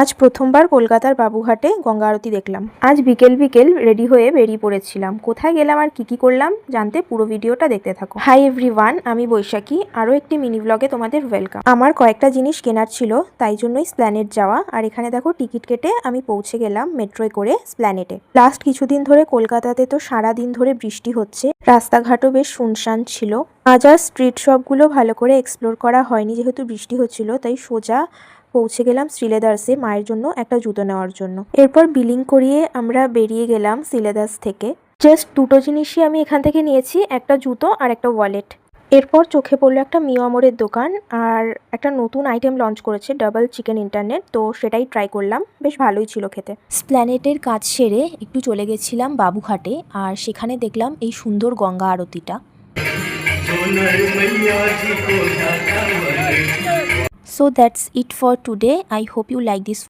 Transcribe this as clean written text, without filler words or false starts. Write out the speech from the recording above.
আজ প্রথমবার কলকাতার বাবুঘাটে গঙ্গা আরতি দেখলাম। আজ বিকেল বিকেল রেডি হয়ে বেরিয়ে পড়েছিলাম। কোথায় গেলাম আর কি করলাম জানতে পুরো ভিডিওটা দেখতে থাকো। হাই এভরিওয়ান, আমি বৈশাখী। আরও একটি মিনি ব্লগে তোমাদের ওয়েলকাম। আমার কয়েকটা জিনিস কেনার ছিল, তাই জন্যই স্প্ল্যানেট যাওয়া। আর এখানে দেখো টিকিট কেটে আমি পৌঁছে গেলাম মেট্রোয় করে স্প্ল্যানেটে। লাস্ট কিছুদিন ধরে কলকাতাতে তো সারাদিন ধরে বৃষ্টি হচ্ছে, রাস্তাঘাটও বেশ শুনশান ছিল। আজ আর স্ট্রিট শপগুলো ভালো করে এক্সপ্লোর করা হয়নি, যেহেতু বৃষ্টি হচ্ছিল। তাই সোজা পৌঁছে গেলাম শ্রীলেদার্সে মায়ের জন্য একটা জুতো নেওয়ার জন্য। এরপর বিলিং করিয়ে আমরা বেরিয়ে গেলাম শ্রীলেদার্স থেকে। জাস্ট দুটো জিনিসই আমি এখান থেকে নিয়েছি, একটা জুতো আর একটা ওয়ালেট। এরপর চোখে পড়লো একটা মিয়ামরের দোকান, আর একটা নতুন আইটেম লঞ্চ করেছে, ডাবল চিকেন ইন্টারনেট। তো সেটাই ট্রাই করলাম, বেশ ভালোই ছিল খেতে। স্প্ল্যানেটের কাজ সেরে একটু চলে গেছিলাম বাবুঘাটে, আর সেখানে দেখলাম এই সুন্দর Ganga আরতিটা। So that's it for today. I hope you like this